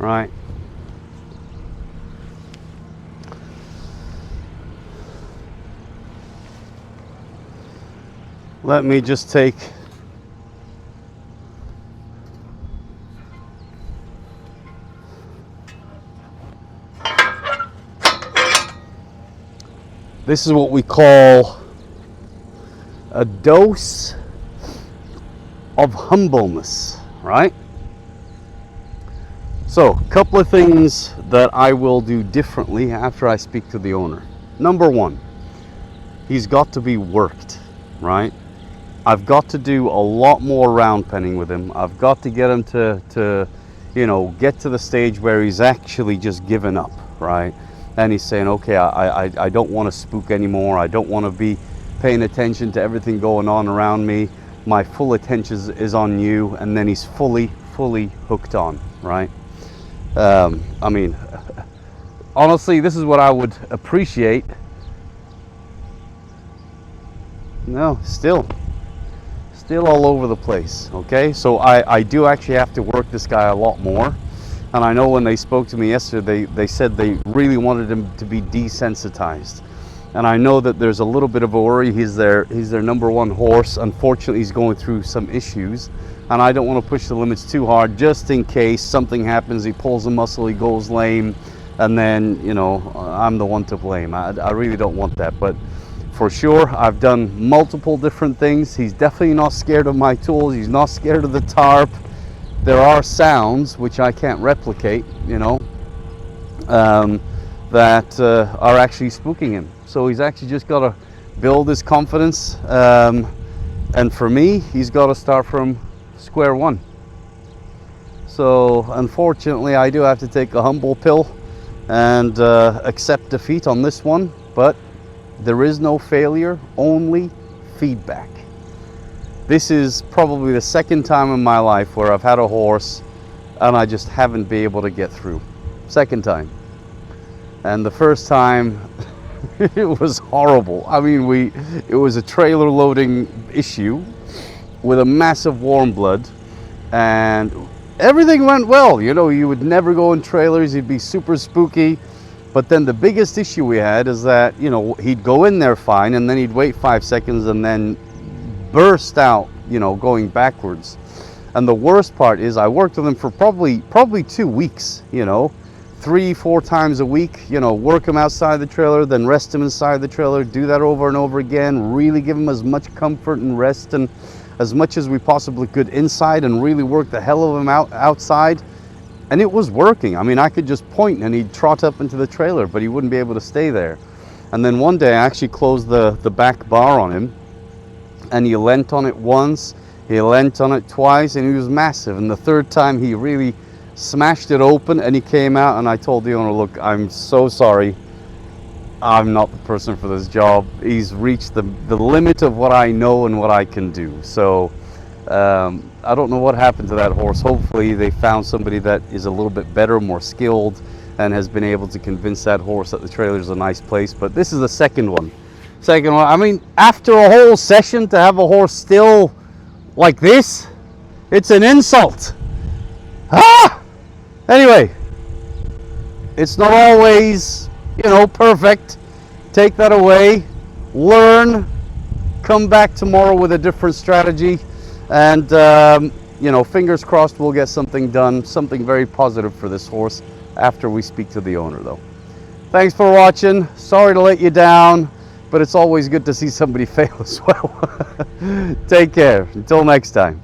right? Let me just take this is what we call a dose of humbleness, right? So, a couple of things that I will do differently after I speak to the owner. Number one, he's got to be worked, right? I've got to do a lot more round penning with him. I've got to get him to you know, get to the stage where he's actually just given up, right? And he's saying, okay, I don't want to spook anymore. I don't want to be paying attention to everything going on around me. My full attention is on you. And then he's fully hooked on, right? I mean, honestly, this is what I would appreciate. No, still all over the place, okay? So I do actually have to work this guy a lot more. And I know when they spoke to me yesterday, they said they really wanted him to be desensitized. And I know that there's a little bit of a worry. He's their number one horse. Unfortunately, he's going through some issues. And I don't want to push the limits too hard, just in case something happens, he pulls a muscle, he goes lame, and then, you know, I'm the one to blame. I really don't want that. But for sure, I've done multiple different things. He's definitely not scared of my tools. He's not scared of the tarp. There are sounds which I can't replicate, you know, that are actually spooking him. So he's actually just got to build his confidence. And for me, he's got to start from square one. So unfortunately, I do have to take a humble pill and accept defeat on this one. But there is no failure, only feedback. This is probably the second time in my life where I've had a horse and I just haven't been able to get through. Second time. And the first time, it was horrible. I mean, it was a trailer loading issue with a massive warm blood, and everything went well. You know, you would never go in trailers, you'd be super spooky. But then the biggest issue we had is that, you know, he'd go in there fine and then he'd wait 5 seconds and then burst out, you know, going backwards. And the worst part is I worked with him for probably 2 weeks, you know, 3-4 times a week, you know, work him outside the trailer, then rest him inside the trailer, do that over and over again, really give him as much comfort and rest and as much as we possibly could inside, and really work the hell of him outside. And it was working. I mean, I could just point and he'd trot up into the trailer, but he wouldn't be able to stay there. And then one day I actually closed the back bar on him, and he leant on it once, he leant on it twice, and he was massive. And the third time he really smashed it open and he came out, and I told the owner, look, I'm so sorry. I'm not the person for this job. He's reached the limit of what I know and what I can do. So I don't know what happened to that horse. Hopefully they found somebody that is a little bit better, more skilled, and has been able to convince that horse that the trailer is a nice place. But this is the second one. I mean, after a whole session to have a horse still like this, it's an insult. Anyway, it's not always, you know, perfect. Take that away, learn, come back tomorrow with a different strategy, and you know, fingers crossed we'll get something done, something very positive for this horse after we speak to the owner though. Thanks for watching. Sorry to let you down, but it's always good to see somebody fail as well. Take care. Until next time.